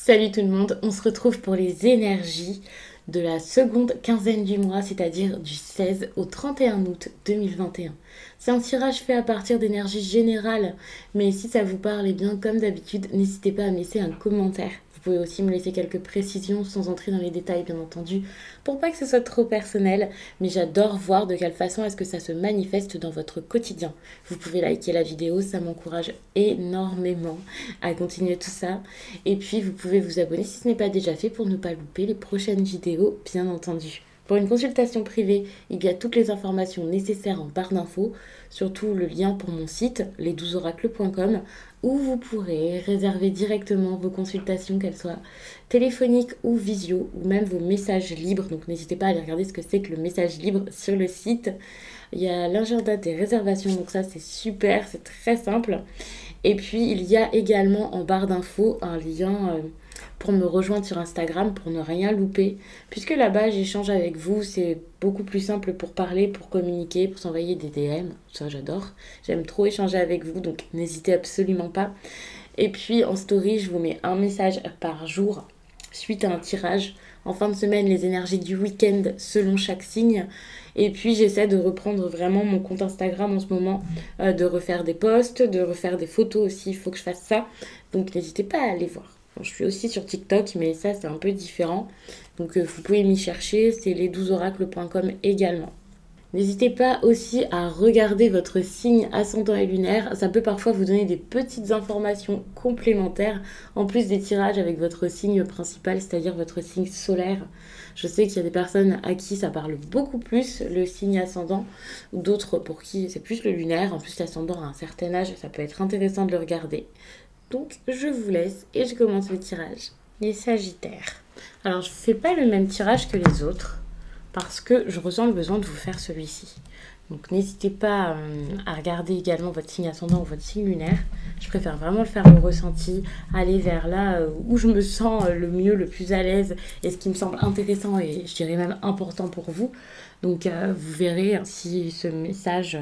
Salut tout le monde, on se retrouve pour les énergies de la seconde quinzaine du mois, c'est-à-dire du 16 au 31 août 2021. C'est un tirage fait à partir d'énergie générale, mais si ça vous parle, eh bien comme d'habitude, n'hésitez pas à me laisser un commentaire. Vous pouvez aussi me laisser quelques précisions sans entrer dans les détails bien entendu, pour pas que ce soit trop personnel, mais j'adore voir de quelle façon est-ce que ça se manifeste dans votre quotidien. Vous pouvez liker la vidéo, ça m'encourage énormément à continuer tout ça. Et puis vous pouvez vous abonner si ce n'est pas déjà fait pour ne pas louper les prochaines vidéos bien entendu. Pour une consultation privée, il y a toutes les informations nécessaires en barre d'infos, surtout le lien pour mon site, les12oracles.com, où vous pourrez réserver directement vos consultations, qu'elles soient téléphoniques ou visio, ou même vos messages libres. Donc n'hésitez pas à aller regarder ce que c'est que le message libre sur le site. Il y a l'agenda des réservations, donc ça c'est super, c'est très simple. Et puis il y a également en barre d'infos un lien pour me rejoindre sur Instagram pour ne rien louper. Puisque là-bas j'échange avec vous, c'est beaucoup plus simple pour parler, pour communiquer, pour s'envoyer des DM. Ça j'adore. J'aime trop échanger avec vous, donc n'hésitez absolument pas. Et puis en story, je vous mets un message par jour suite à un tirage. En fin de semaine, les énergies du week-end selon chaque signe. Et puis j'essaie de reprendre vraiment mon compte Instagram en ce moment, de refaire des posts, de refaire des photos aussi, il faut que je fasse ça. Donc n'hésitez pas à aller voir. Bon, je suis aussi sur TikTok, mais ça c'est un peu différent. Donc vous pouvez m'y chercher, c'est les12oracles.com également. N'hésitez pas aussi à regarder votre signe ascendant et lunaire. Ça peut parfois vous donner des petites informations complémentaires en plus des tirages avec votre signe principal, c'est-à-dire votre signe solaire. Je sais qu'il y a des personnes à qui ça parle beaucoup plus, le signe ascendant, ou d'autres pour qui c'est plus le lunaire. En plus, l'ascendant à un certain âge, ça peut être intéressant de le regarder. Donc, je vous laisse et je commence le tirage. Les Sagittaires. Alors, je ne fais pas le même tirage que les autres, parce que je ressens le besoin de vous faire celui-ci. Donc n'hésitez pas à regarder également votre signe ascendant ou votre signe lunaire. Je préfère vraiment le faire au ressenti, aller vers là où je me sens le mieux, le plus à l'aise et ce qui me semble intéressant et je dirais même important pour vous. Donc vous verrez si ce message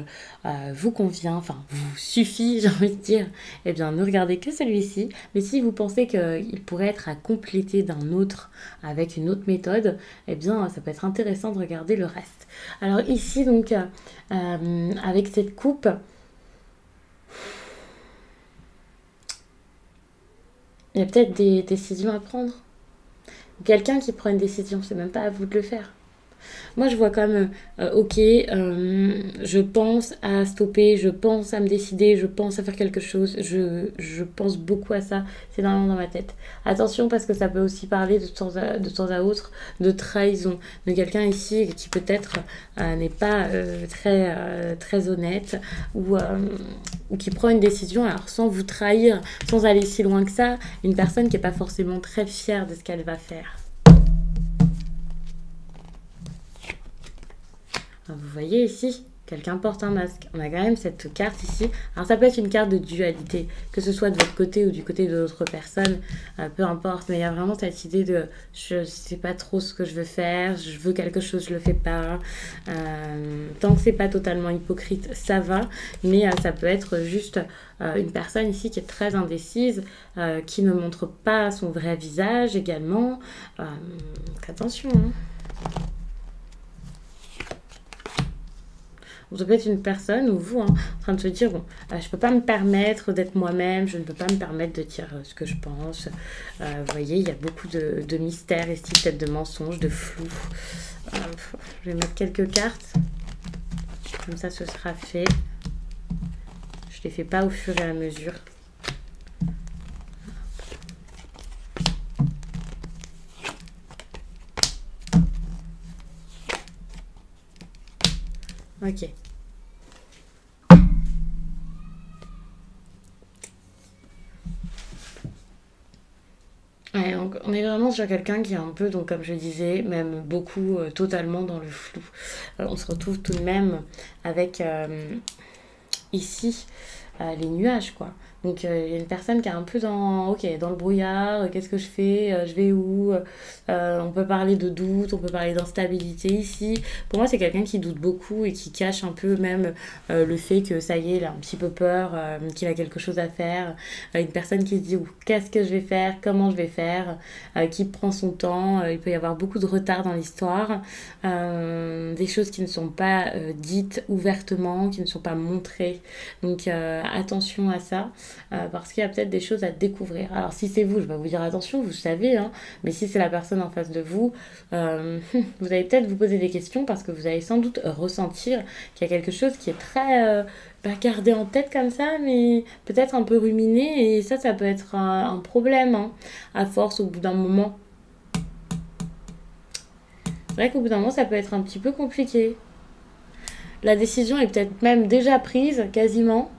vous convient, enfin vous suffit, j'ai envie de dire, eh bien ne regardez que celui-ci. Mais si vous pensez qu'il pourrait être à compléter d'un autre avec une autre méthode, eh bien ça peut être intéressant de regarder le reste. Alors ici donc avec cette coupe, il y a peut-être des décisions à prendre. Quelqu'un qui prend une décision, c'est même pas à vous de le faire. Moi, je vois comme, ok, je pense à stopper, je pense à me décider, je pense à faire quelque chose, je pense beaucoup à ça, c'est énormément dans ma tête. Attention parce que ça peut aussi parler de temps à autre de trahison, de quelqu'un ici qui peut-être n'est pas très honnête ou qui prend une décision alors sans vous trahir, sans aller si loin que ça, une personne qui n'est pas forcément très fière de ce qu'elle va faire. Vous voyez ici, quelqu'un porte un masque. On a quand même cette carte ici. Alors ça peut être une carte de dualité, que ce soit de votre côté ou du côté de l'autre personne, peu importe. Mais il y a vraiment cette idée de je sais pas trop ce que je veux faire, je veux quelque chose, je le fais pas. Tant que c'est pas totalement hypocrite, ça va. Mais ça peut être juste une personne ici qui est très indécise, qui ne montre pas son vrai visage également. Attention, hein. Ça peut être une personne ou vous, hein, en train de se dire, bon, je peux pas me permettre d'être moi-même, je ne peux pas me permettre de dire ce que je pense. Vous voyez, il y a beaucoup de mystères ici, peut-être de mensonges, de flou. Je vais mettre quelques cartes. Comme ça, ce sera fait. Je les fais pas au fur et à mesure. Ok. Ouais, donc on est vraiment sur quelqu'un qui est un peu, donc comme je disais, même beaucoup, totalement dans le flou. On se retrouve tout de même avec ici les nuages, quoi. Donc il y a une personne qui est un peu dans, ok, dans le brouillard, qu'est-ce que je fais, je vais où, on peut parler de doute, on peut parler d'instabilité ici. Pour moi, c'est quelqu'un qui doute beaucoup et qui cache un peu même le fait que ça y est, il a un petit peu peur, qu'il a quelque chose à faire. Une personne qui se dit qu'est-ce que je vais faire, comment je vais faire, qui prend son temps. Il peut y avoir beaucoup de retard dans l'histoire, des choses qui ne sont pas dites ouvertement, qui ne sont pas montrées. Donc attention à ça. Parce qu'il y a peut-être des choses à découvrir. Alors si c'est vous, je vais vous dire attention, vous savez, hein, mais si c'est la personne en face de vous, vous allez peut-être vous poser des questions parce que vous allez sans doute ressentir qu'il y a quelque chose qui est très gardé en tête comme ça, mais peut-être un peu ruminé, et ça peut être un problème, hein, à force au bout d'un moment. C'est vrai qu'au bout d'un moment, ça peut être un petit peu compliqué. La décision est peut-être même déjà prise, quasiment.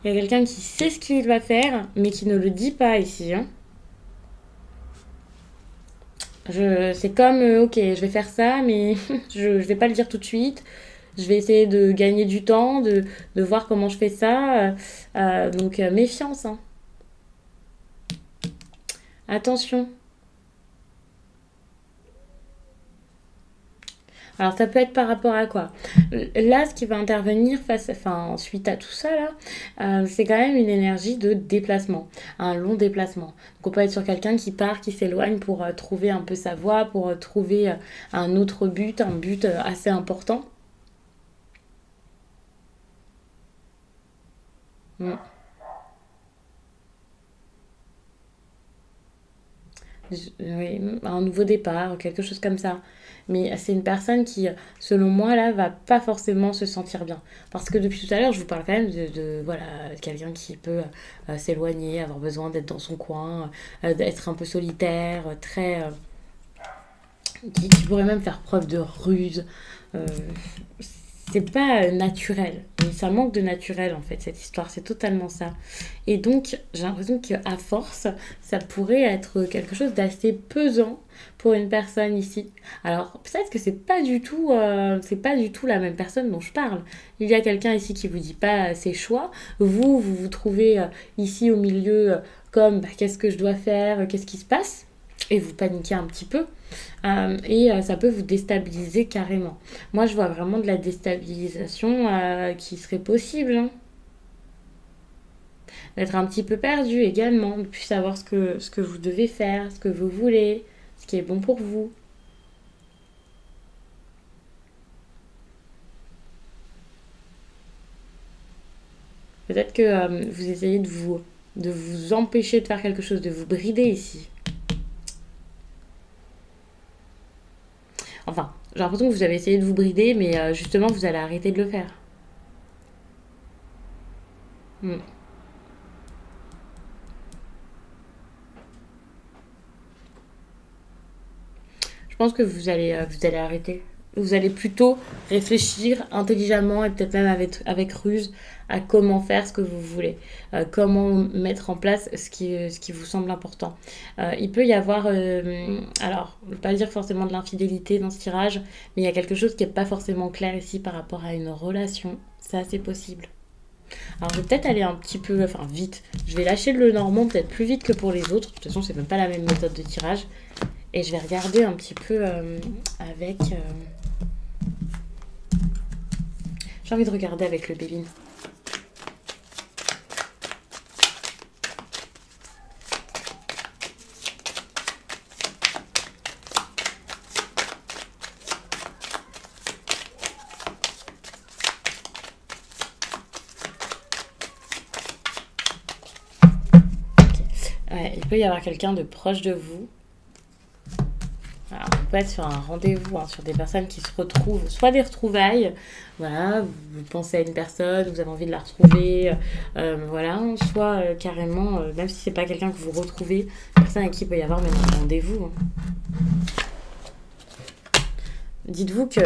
Il y a quelqu'un qui sait ce qu'il va faire, mais qui ne le dit pas ici. Hein. C'est comme, ok, je vais faire ça, mais je ne vais pas le dire tout de suite. Je vais essayer de gagner du temps, de voir comment je fais ça. Donc, méfiance. Hein. Attention. Alors ça peut être par rapport à quoi? Là, ce qui va intervenir suite à tout ça, là, c'est quand même une énergie de déplacement, un long déplacement. Donc on peut être sur quelqu'un qui part, qui s'éloigne pour trouver un peu sa voie, pour trouver un autre but, un but assez important. Mm. Oui, un nouveau départ, quelque chose comme ça. Mais c'est une personne qui, selon moi, là, va pas forcément se sentir bien. Parce que depuis tout à l'heure, je vous parle quand même voilà, quelqu'un qui peut s'éloigner, avoir besoin d'être dans son coin, d'être un peu solitaire, très, qui pourrait même faire preuve de ruse. Euh, c'est pas naturel. Ça manque de naturel en fait, cette histoire, c'est totalement ça. Et donc, j'ai l'impression qu'à force, ça pourrait être quelque chose d'assez pesant pour une personne ici. Alors, peut-être que c'est pas du tout la même personne dont je parle. Il y a quelqu'un ici qui vous dit pas ses choix. Vous trouvez ici au milieu comme qu'est-ce que je dois faire, qu'est-ce qui se passe, et vous paniquez un petit peu. Ça peut vous déstabiliser carrément. Moi, je vois vraiment de la déstabilisation qui serait possible. Hein. D'être un petit peu perdu également, de plus savoir ce que vous devez faire, ce que vous voulez, ce qui est bon pour vous. Peut-être que vous essayez de vous empêcher de faire quelque chose, de vous brider ici. Enfin, j'ai l'impression que vous avez essayé de vous brider, mais justement, vous allez arrêter de le faire. Hmm. Je pense que vous allez arrêter. Vous allez plutôt réfléchir intelligemment et peut-être même avec ruse à comment faire ce que vous voulez, comment mettre en place ce qui vous semble important. Il peut y avoir, alors, je ne veux pas dire forcément de l'infidélité dans ce tirage, mais il y a quelque chose qui n'est pas forcément clair ici par rapport à une relation. C'est assez possible. Alors je vais peut-être aller un petit peu, enfin vite. Je vais lâcher le normand peut-être plus vite que pour les autres. De toute façon, c'est même pas la même méthode de tirage. Et je vais regarder un petit peu avec... J'ai envie de regarder avec le Béline. Ouais, il peut y avoir quelqu'un de proche de vous. Alors, on peut être sur un rendez-vous, hein, sur des personnes qui se retrouvent, soit des retrouvailles, voilà, vous pensez à une personne, vous avez envie de la retrouver, voilà, soit carrément, même si c'est pas quelqu'un que vous retrouvez, personne avec qui il peut y avoir même un rendez-vous. Hein. Dites-vous que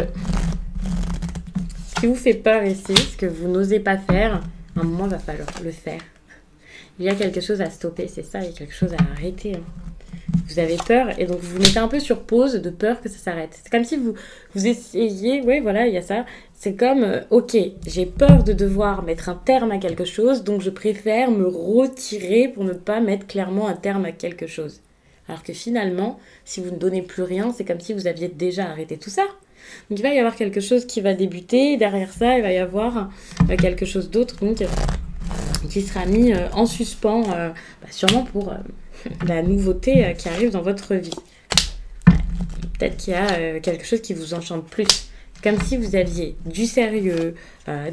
ce qui vous fait peur ici, ce que vous n'osez pas faire, à un moment, il va falloir le faire. Il y a quelque chose à stopper, c'est ça, il y a quelque chose à arrêter. Hein. Vous avez peur et donc vous vous mettez un peu sur pause de peur que ça s'arrête. C'est comme si vous essayiez, ouais voilà, il y a ça. C'est comme, ok, j'ai peur de devoir mettre un terme à quelque chose, donc je préfère me retirer pour ne pas mettre clairement un terme à quelque chose. Alors que finalement, si vous ne donnez plus rien, c'est comme si vous aviez déjà arrêté tout ça. Donc il va y avoir quelque chose qui va débuter, derrière ça, il va y avoir quelque chose d'autre donc qui sera mis en suspens, sûrement pour la nouveauté qui arrive dans votre vie. Peut-être qu'il y a quelque chose qui vous enchante plus. Comme si vous aviez du sérieux,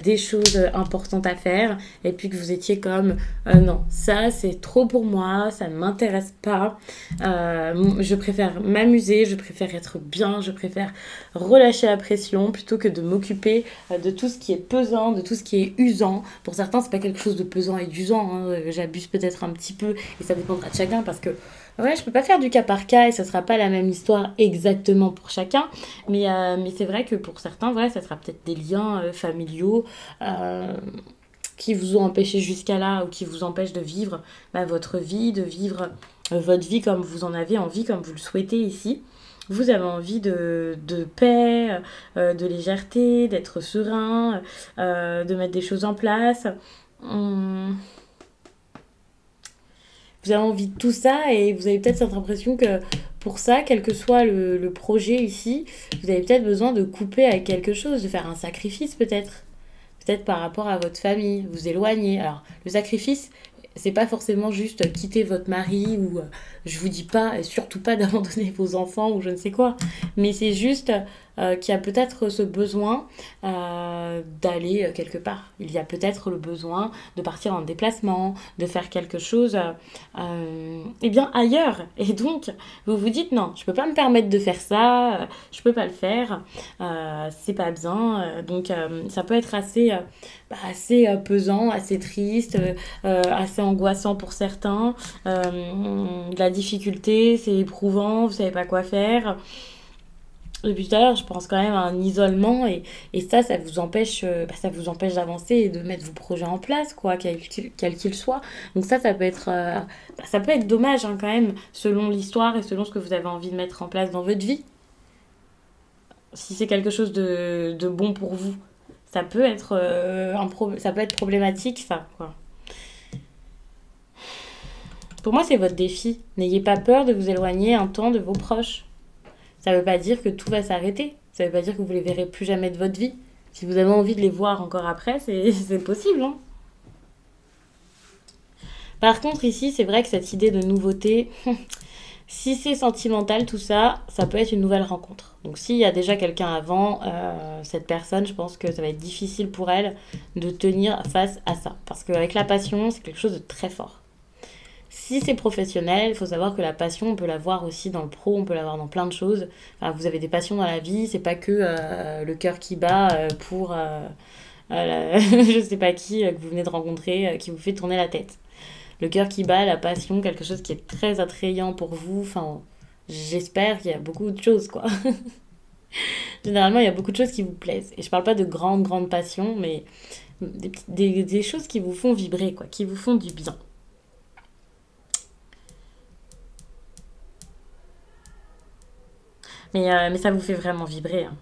des choses importantes à faire, et puis que vous étiez comme non, ça c'est trop pour moi, ça ne m'intéresse pas, je préfère m'amuser, je préfère être bien, je préfère relâcher la pression plutôt que de m'occuper de tout ce qui est pesant, de tout ce qui est usant. Pour certains, c'est pas quelque chose de pesant et d'usant, hein. J'abuse peut-être un petit peu, et ça dépendra de chacun parce que ouais, je peux pas faire du cas par cas et ça sera pas la même histoire exactement pour chacun. Mais c'est vrai que pour certains, voilà, ça sera peut-être des liens familiaux qui vous ont empêché jusqu'à là ou qui vous empêchent de vivre votre vie, de vivre votre vie comme vous en avez envie, comme vous le souhaitez ici. Vous avez envie de paix, de légèreté, d'être serein, de mettre des choses en place. Vous avez envie de tout ça et vous avez peut-être cette impression que pour ça, quel que soit le projet ici, vous avez peut-être besoin de couper avec quelque chose, de faire un sacrifice peut-être. Peut-être par rapport à votre famille, vous éloigner. Alors, le sacrifice, c'est pas forcément juste quitter votre mari ou je vous dis pas, et surtout pas d'abandonner vos enfants ou je ne sais quoi. Mais c'est juste qu'il y a peut-être ce besoin d'aller quelque part. Il y a peut-être le besoin de partir en déplacement, de faire quelque chose eh bien ailleurs. Et donc, vous vous dites non, je peux pas me permettre de faire ça, je peux pas le faire, c'est pas bien. Donc, ça peut être assez pesant, assez triste, assez angoissant pour certains. De la difficulté, c'est éprouvant, vous savez pas quoi faire. Depuis tout à l'heure, je pense quand même à un isolement et ça ça vous empêche d'avancer et de mettre vos projets en place, quoi, quel qu'il soit. Donc ça ça peut être dommage hein, quand même, selon l'histoire et selon ce que vous avez envie de mettre en place dans votre vie. Si c'est quelque chose de bon pour vous, ça peut être, ça peut être problématique, ça, quoi. Pour moi, c'est votre défi. N'ayez pas peur de vous éloigner un temps de vos proches. Ça ne veut pas dire que tout va s'arrêter. Ça ne veut pas dire que vous ne les verrez plus jamais de votre vie. Si vous avez envie de les voir encore après, c'est possible. Hein. Par contre, ici, c'est vrai que cette idée de nouveauté, si c'est sentimental, tout ça, ça peut être une nouvelle rencontre. Donc s'il y a déjà quelqu'un avant, cette personne, je pense que ça va être difficile pour elle de tenir face à ça. Parce qu'avec la passion, c'est quelque chose de très fort. Si c'est professionnel, il faut savoir que la passion, on peut l'avoir aussi dans le pro, on peut l'avoir dans plein de choses. Enfin, vous avez des passions dans la vie, c'est pas que le cœur qui bat pour je sais pas qui que vous venez de rencontrer qui vous fait tourner la tête. Le cœur qui bat, la passion, quelque chose qui est très attrayant pour vous. Enfin, j'espère qu'il y a beaucoup de choses, quoi. Généralement, il y a beaucoup de choses qui vous plaisent. Et je parle pas de grandes passions, mais des choses qui vous font vibrer, quoi, qui vous font du bien. Mais ça vous fait vraiment vibrer. Hein.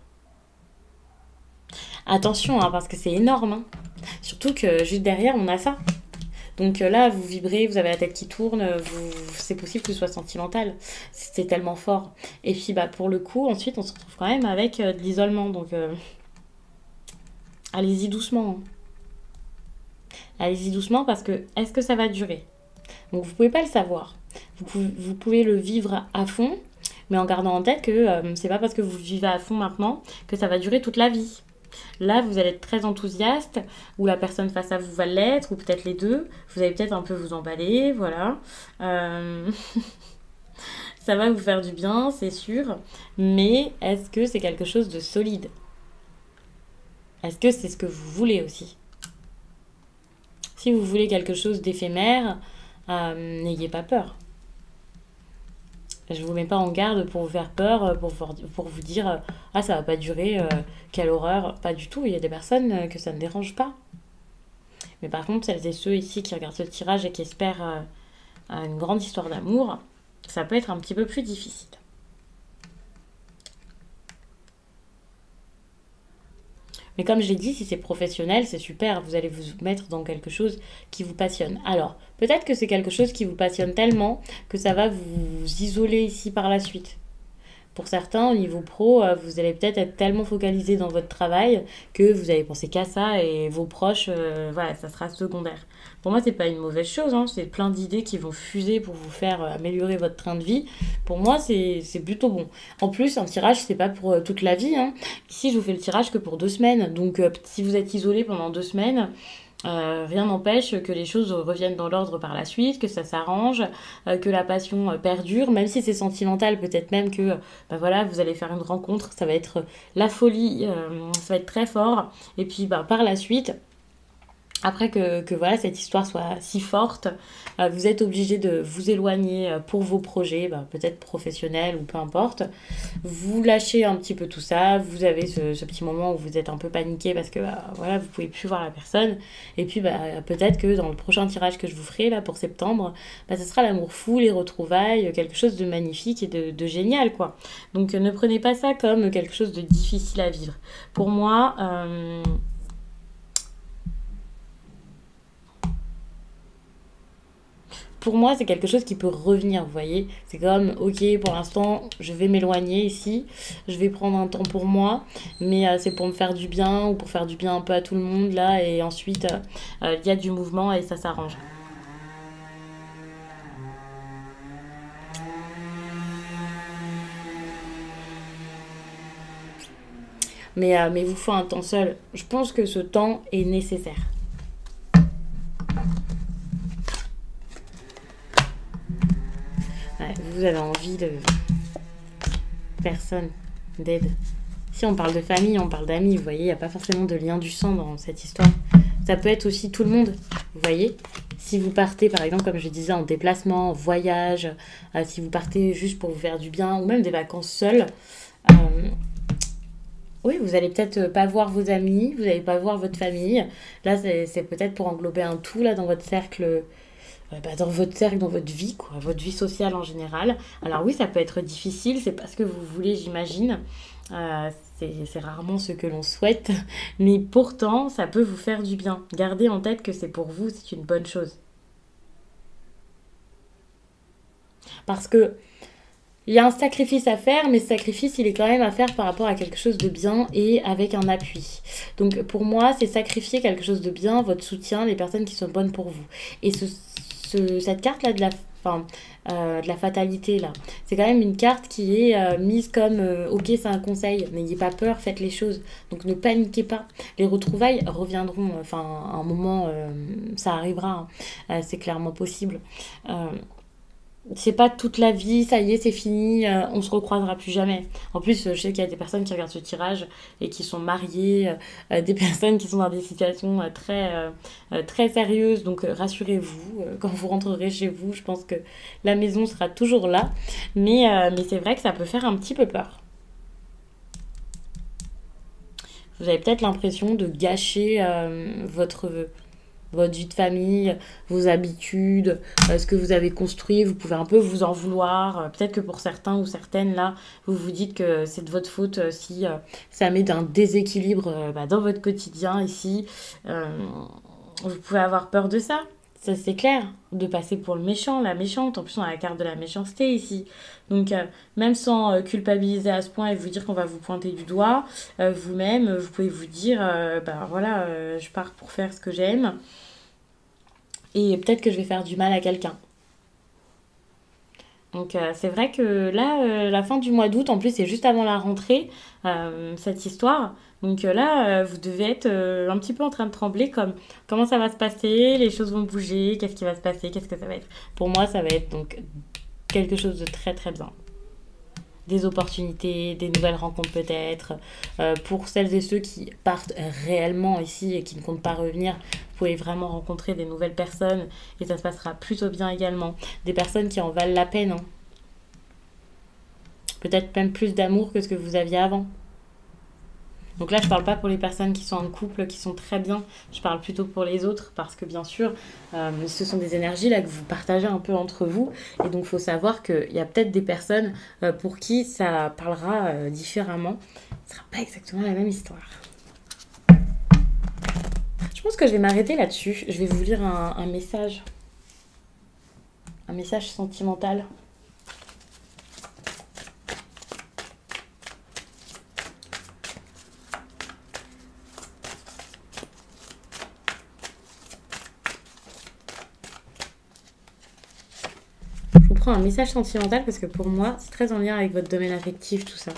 Attention, hein, parce que c'est énorme. Hein. Surtout que juste derrière, on a ça. Donc là, vous vibrez, vous avez la tête qui tourne, c'est possible que ce soit sentimental. C'est tellement fort. Et puis, pour le coup, ensuite, on se retrouve quand même avec de l'isolement. Donc, allez-y doucement. Hein. Allez-y doucement parce que est-ce que ça va durer? Donc, vous pouvez pas le savoir. Vous pouvez le vivre à fond, mais en gardant en tête que c'est pas parce que vous vivez à fond maintenant que ça va durer toute la vie. Là, vous allez être très enthousiaste, ou la personne face à vous va l'être, ou peut-être les deux. Vous allez peut-être un peu vous emballer, voilà. Ça va vous faire du bien, c'est sûr. Mais est-ce que c'est quelque chose de solide? Est-ce que c'est ce que vous voulez aussi? Si vous voulez quelque chose d'éphémère, n'ayez pas peur. Je ne vous mets pas en garde pour vous faire peur, pour vous dire ah ça va pas durer, quelle horreur. Pas du tout, il y a des personnes que ça ne dérange pas. Mais par contre, celles et ceux ici qui regardent ce tirage et qui espèrent une grande histoire d'amour, ça peut être un petit peu plus difficile. Mais comme je l'ai dit, si c'est professionnel, c'est super, vous allez vous mettre dans quelque chose qui vous passionne. Alors, peut-être que c'est quelque chose qui vous passionne tellement que ça va vous isoler ici par la suite. Pour certains, au niveau pro, vous allez peut-être être tellement focalisé dans votre travail que vous allez penser qu'à ça et vos proches, voilà, ça sera secondaire. Pour moi, c'est pas une mauvaise chose, hein, c'est plein d'idées qui vont fuser pour vous faire améliorer votre train de vie. Pour moi, c'est plutôt bon. En plus, un tirage, c'est pas pour toute la vie, hein. Ici, je vous fais le tirage que pour 2 semaines. Donc, si vous êtes isolé pendant 2 semaines, rien n'empêche que les choses reviennent dans l'ordre par la suite, que ça s'arrange, que la passion perdure, même si c'est sentimental, peut-être même que bah voilà, vous allez faire une rencontre, ça va être la folie, ça va être très fort, et puis bah, par la suite, après que voilà, cette histoire soit si forte, vous êtes obligé de vous éloigner pour vos projets, bah, peut-être professionnels ou peu importe. Vous lâchez un petit peu tout ça, vous avez ce petit moment où vous êtes un peu paniqué parce que bah, voilà, vous pouvez plus voir la personne. Et puis bah, peut-être que dans le prochain tirage que je vous ferai là pour septembre, bah, ce sera l'amour fou, les retrouvailles, quelque chose de magnifique et de génial quoi. Donc ne prenez pas ça comme quelque chose de difficile à vivre. Pour moi, c'est quelque chose qui peut revenir, vous voyez. C'est comme, ok, pour l'instant, je vais m'éloigner ici, je vais prendre un temps pour moi, mais c'est pour me faire du bien ou pour faire du bien un peu à tout le monde, là, et ensuite, il y a du mouvement et ça s'arrange. Mais vous faut un temps seul. Je pense que ce temps est nécessaire. Ouais, vous avez envie de personne, d'aide. Si on parle de famille, on parle d'amis, vous voyez, il n'y a pas forcément de lien du sang dans cette histoire. Ça peut être aussi tout le monde, vous voyez. Si vous partez, par exemple, comme je disais, en déplacement, en voyage, si vous partez juste pour vous faire du bien, ou même des vacances seules, euh, oui, vous allez peut-être pas voir vos amis, vous n'allez pas voir votre famille. Là, c'est peut-être pour englober un tout là dans votre cercle, bah, dans votre cercle, dans votre vie, quoi, votre vie sociale en général. Alors oui, ça peut être difficile, c'est pas ce que vous voulez, j'imagine. Euh, c'est rarement ce que l'on souhaite, mais pourtant, ça peut vous faire du bien. Gardez en tête que c'est pour vous, c'est une bonne chose. Parce que il y a un sacrifice à faire, mais ce sacrifice, il est quand même à faire par rapport à quelque chose de bien et avec un appui. Donc pour moi, c'est sacrifier quelque chose de bien, votre soutien, les personnes qui sont bonnes pour vous. Et cette carte-là enfin, de la fatalité, là, c'est quand même une carte qui est mise comme, ok, c'est un conseil, n'ayez pas peur, faites les choses. Donc ne paniquez pas. Les retrouvailles reviendront, enfin, à un moment, ça arrivera, hein. C'est clairement possible. Euh, c'est pas toute la vie, ça y est, c'est fini, on se recroisera plus jamais. En plus, je sais qu'il y a des personnes qui regardent ce tirage et qui sont mariées, des personnes qui sont dans des situations très sérieuses. Donc rassurez-vous, quand vous rentrerez chez vous, je pense que la maison sera toujours là. Mais c'est vrai que ça peut faire un petit peu peur. Vous avez peut-être l'impression de gâcher votre vie de famille, vos habitudes, ce que vous avez construit, vous pouvez un peu vous en vouloir. Peut-être que pour certains ou certaines, là, vous vous dites que c'est de votre faute si ça met d'un déséquilibre bah, dans votre quotidien ici. Euh, vous pouvez avoir peur de ça. Ça, c'est clair, de passer pour le méchant, la méchante. En plus, on a la carte de la méchanceté ici. Donc, même sans culpabiliser à ce point et vous dire qu'on va vous pointer du doigt, vous-même, vous pouvez vous dire, ben voilà, je pars pour faire ce que j'aime et peut-être que je vais faire du mal à quelqu'un. Donc c'est vrai que là, la fin du mois d'août, en plus c'est juste avant la rentrée, cette histoire. Donc là, vous devez être un petit peu en train de trembler comme comment ça va se passer, les choses vont bouger, qu'est-ce qui va se passer, qu'est-ce que ça va être. Pour moi, ça va être donc quelque chose de très très bien. Des opportunités, des nouvelles rencontres peut-être. Pour celles et ceux qui partent réellement ici et qui ne comptent pas revenir, vous pouvez vraiment rencontrer des nouvelles personnes et ça se passera plutôt bien également. Des personnes qui en valent la peine, hein. Peut-être même plus d'amour que ce que vous aviez avant. Donc là, je parle pas pour les personnes qui sont en couple, qui sont très bien. Je parle plutôt pour les autres parce que bien sûr, ce sont des énergies là que vous partagez un peu entre vous. Et donc, il faut savoir qu'il y a peut-être des personnes pour qui ça parlera différemment. Ce sera pas exactement la même histoire. Je pense que je vais m'arrêter là-dessus. Je vais vous lire un message. Un message sentimental. Je vous prends un message sentimental parce que pour moi, c'est très en lien avec votre domaine affectif, tout ça.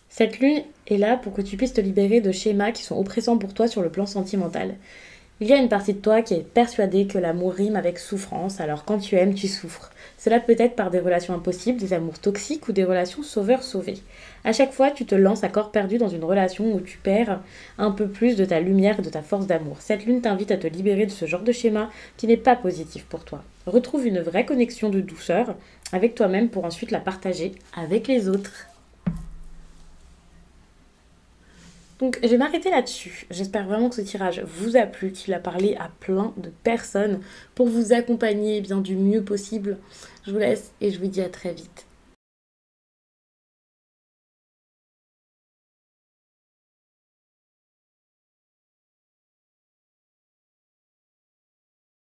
Cette lune est là pour que tu puisses te libérer de schémas qui sont oppressants pour toi sur le plan sentimental. Il y a une partie de toi qui est persuadée que l'amour rime avec souffrance, alors quand tu aimes, tu souffres. Cela peut être par des relations impossibles, des amours toxiques ou des relations sauveur-sauvé. À chaque fois, tu te lances à corps perdu dans une relation où tu perds un peu plus de ta lumière et de ta force d'amour. Cette lune t'invite à te libérer de ce genre de schéma qui n'est pas positif pour toi. Retrouve une vraie connexion de douceur avec toi-même pour ensuite la partager avec les autres. Donc je vais m'arrêter là-dessus. J'espère vraiment que ce tirage vous a plu, qu'il a parlé à plein de personnes pour vous accompagner bien du mieux possible. Je vous laisse et je vous dis à très vite.